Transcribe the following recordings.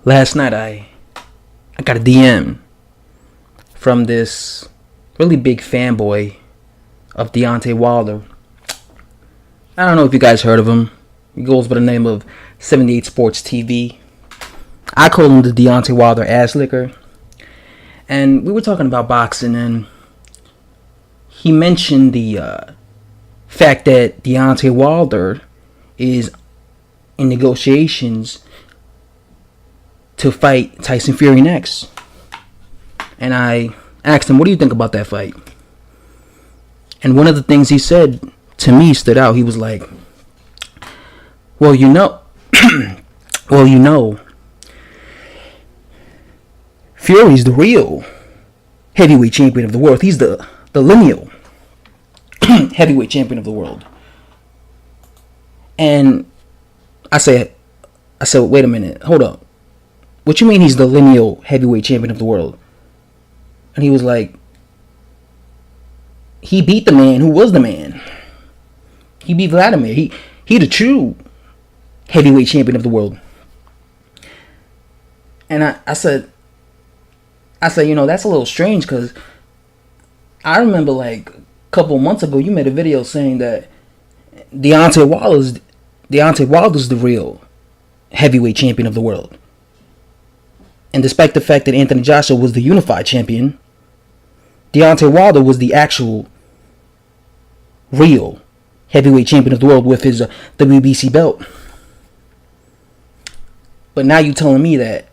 Last night I got a DM from this really big fanboy of Deontay Wilder. I don't know if you guys heard of him. He goes by the name of 78 Sports TV. I call him the Deontay Wilder ass licker. And we were talking about boxing, and he mentioned the fact that Deontay Wilder is in negotiations to fight Tyson Fury next. And I asked him, what do you think about that fight? And one of the things he said to me stood out. He was like, well, you know, Fury's the real heavyweight champion of the world. He's the Lineal heavyweight champion of the world. And I said, wait a minute, hold up. What you mean he's the Lineal heavyweight champion of the world? And he was like, he beat the man who was the man. He beat Vladimir. He the true heavyweight champion of the world. And I said, you know, that's a little strange, because I remember like a couple months ago you made a video saying that Deontay Wilder's the real heavyweight champion of the world. And despite the fact that Anthony Joshua was the unified champion, Deontay Wilder was the actual real heavyweight champion of the world with his WBC belt. But now you're telling me that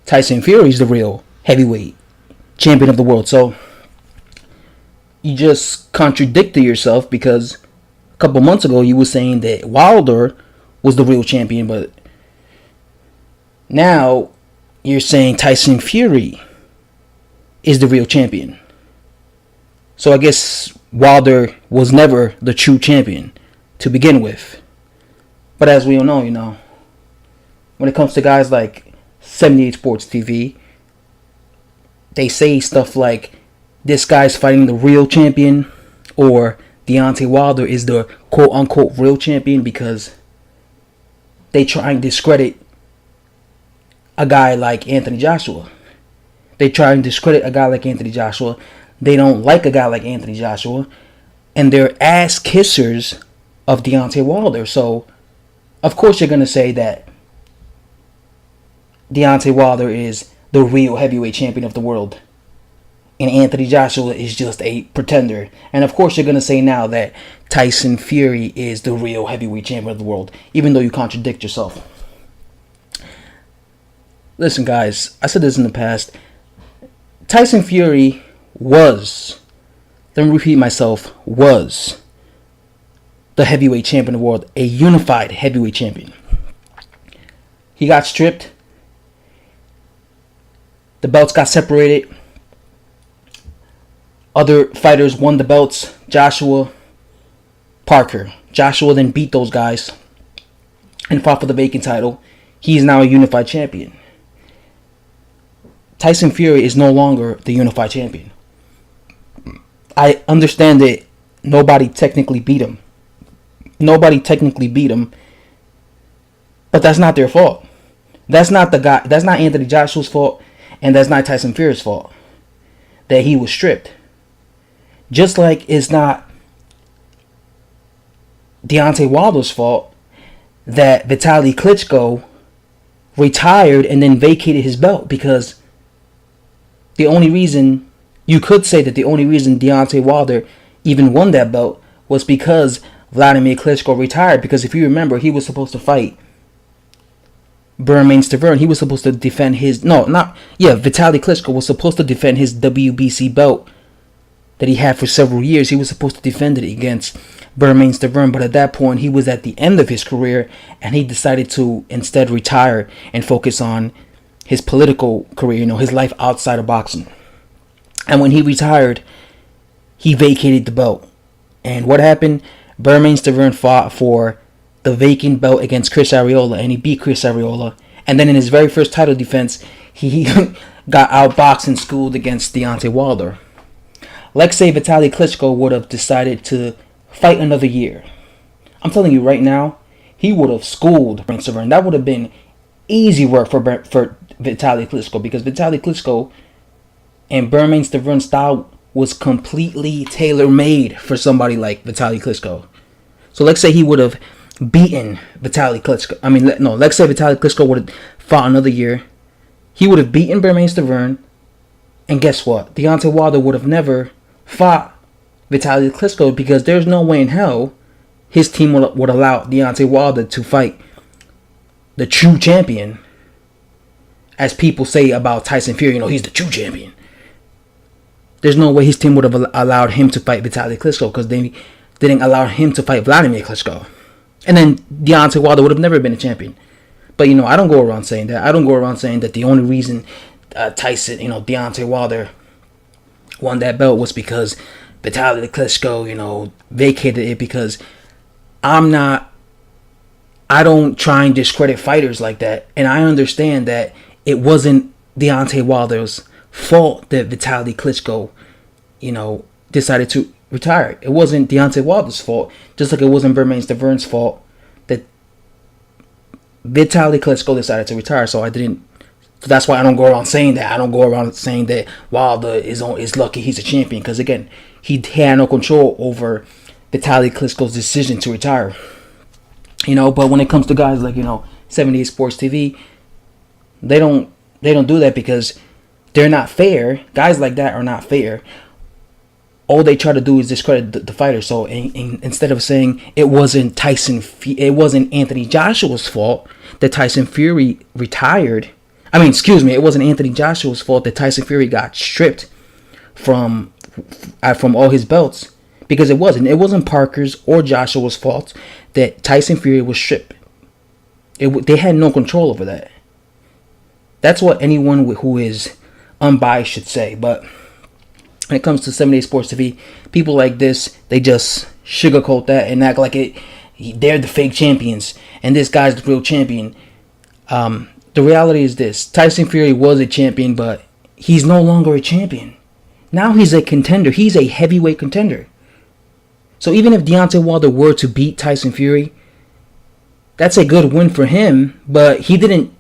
Tyson Fury is the real heavyweight champion of the world. So you just contradicted yourself, because a couple months ago you were saying that Wilder was the real champion, but now you're saying Tyson Fury is the real champion. So I guess Wilder was never the true champion to begin with. But as we all know, when it comes to guys like 78 Sports TV, they say stuff like, this guy's fighting the real champion, or Deontay Wilder is the quote-unquote real champion, because they try and discredit a guy like Anthony Joshua. They try and discredit a guy like Anthony Joshua. They don't like a guy like Anthony Joshua. And they're ass kissers of Deontay Wilder. So, of course you're going to say that Deontay Wilder is the real heavyweight champion of the world, and Anthony Joshua is just a pretender. And of course you're going to say now that Tyson Fury is the real heavyweight champion of the world, even though you contradict yourself. Listen, guys, I said this in the past. Tyson Fury was, let me repeat myself, was the heavyweight champion of the world, a unified heavyweight champion. He got stripped. The belts got separated. Other fighters won the belts. Joshua, Parker. Joshua then beat those guys and fought for the vacant title. He is now a unified champion. Tyson Fury is no longer the unified champion. I understand that nobody technically beat him. But that's not their fault. That's not Anthony Joshua's fault, and that's not Tyson Fury's fault that he was stripped. Just like it's not Deontay Wilder's fault that Vitaly Klitschko retired and then vacated his belt, because the only reason Deontay Wilder even won that belt was because Vladimir Klitschko retired. Because if you remember, he was supposed to fight Vitaly Klitschko was supposed to defend his WBC belt that he had for several years. He was supposed to defend it against Bermane Stiverne, but at that point he was at the end of his career, and he decided to instead retire and focus on his political career, his life outside of boxing. And when he retired, he vacated the belt. And what happened? Bermane Stiverne fought for the vacant belt against Chris Arreola, and he beat Chris Arreola. And then in his very first title defense, he got outboxed and schooled against Deontay Wilder. Let's say Vitaly Klitschko would have decided to fight another year. I'm telling you right now, he would have schooled Bermane Stiverne. That would have been easy work for Vitaly Klitschko, because Vitaly Klitschko and Bermane Stivern's style was completely tailor-made for somebody like Vitaly Klitschko. So let's say he would have beaten Vitaly Klitschko. Let's say Vitaly Klitschko would have fought another year. He would have beaten Bermane Stivern, and guess what? Deontay Wilder would have never fought Vitaly Klitschko, because there's no way in hell his team would allow Deontay Wilder to fight the true champion, as people say about Tyson Fury. He's the true champion. There's no way his team would have allowed him to fight Vitaly Klitschko, because they didn't allow him to fight Vladimir Klitschko. And then Deontay Wilder would have never been a champion. But, I don't go around saying that. I don't go around saying that the only reason Deontay Wilder won that belt was because Vitaly Klitschko, vacated it, because I don't try and discredit fighters like that. And I understand that it wasn't Deontay Wilder's fault that Vitaly Klitschko, decided to retire. It wasn't Deontay Wilder's fault, just like it wasn't Bermane Stivern's fault that Vitaly Klitschko decided to retire. So that's why I don't go around saying that. I don't go around saying that Wilder is lucky he's a champion, because again, he had no control over Vitaly Klitschko's decision to retire. But when it comes to guys like 78 Sports TV, they don't do that, because they're not fair. Guys like that are not fair. All they try to do is discredit the fighter. So instead of saying it wasn't Anthony Joshua's fault that Tyson Fury retired. It wasn't Anthony Joshua's fault that Tyson Fury got stripped from all his belts, because it wasn't Parker's or Joshua's fault that Tyson Fury was stripped. They had no control over that. That's what anyone who is unbiased should say. But when it comes to 78 Sports TV, people like this, they just sugarcoat that and act like they're the fake champions and this guy's the real champion. The reality is this: Tyson Fury was a champion, but he's no longer a champion. Now he's a contender. He's a heavyweight contender. So even if Deontay Wilder were to beat Tyson Fury, that's a good win for him, but he didn't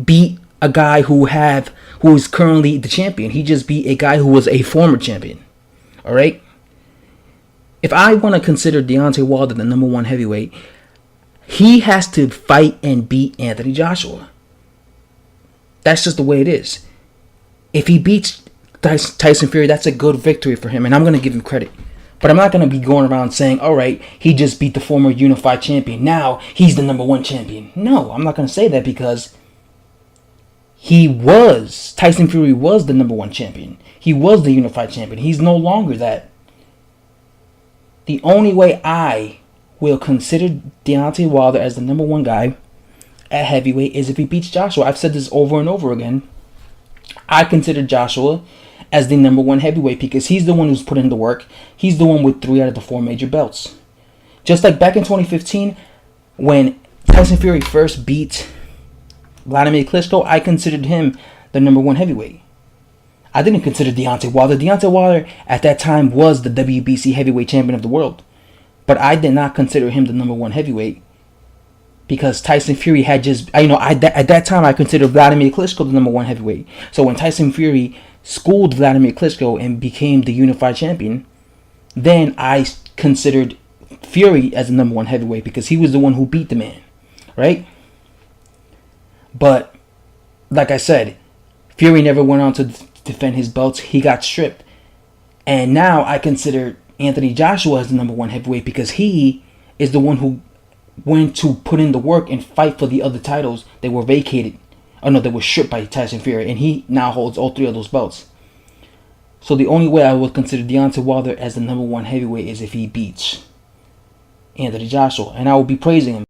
beat a guy who is currently the champion. He just beat a guy who was a former champion. Alright? If I want to consider Deontay Wilder the number one heavyweight, he has to fight and beat Anthony Joshua. That's just the way it is. If he beats Tyson Fury, that's a good victory for him, and I'm going to give him credit. But I'm not going to be going around saying, alright, he just beat the former unified champion. Now he's the number one champion. No, I'm not going to say that, because Tyson Fury was the number one champion. He was the unified champion. He's no longer that. The only way I will consider Deontay Wilder as the number one guy at heavyweight is if he beats Joshua. I've said this over and over again. I consider Joshua as the number one heavyweight because he's the one who's put in the work. He's the one with 3 out of the 4 major belts. Just like back in 2015, when Tyson Fury first beat Vladimir Klitschko, I considered him the number one heavyweight. I didn't consider Deontay Wilder. Deontay Wilder at that time was the WBC heavyweight champion of the world. But I did not consider him the number one heavyweight because Tyson Fury had just, at that time I considered Vladimir Klitschko the number one heavyweight. So when Tyson Fury schooled Vladimir Klitschko and became the unified champion, then I considered Fury as the number one heavyweight because he was the one who beat the man, right? But like I said, Fury never went on to defend his belts. He got stripped. And now I consider Anthony Joshua as the number one heavyweight because he is the one who went to put in the work and fight for the other titles that were vacated. That were stripped by Tyson Fury. And he now holds all 3 of those belts. So the only way I would consider Deontay Wilder as the number one heavyweight is if he beats Anthony Joshua. And I will be praising him.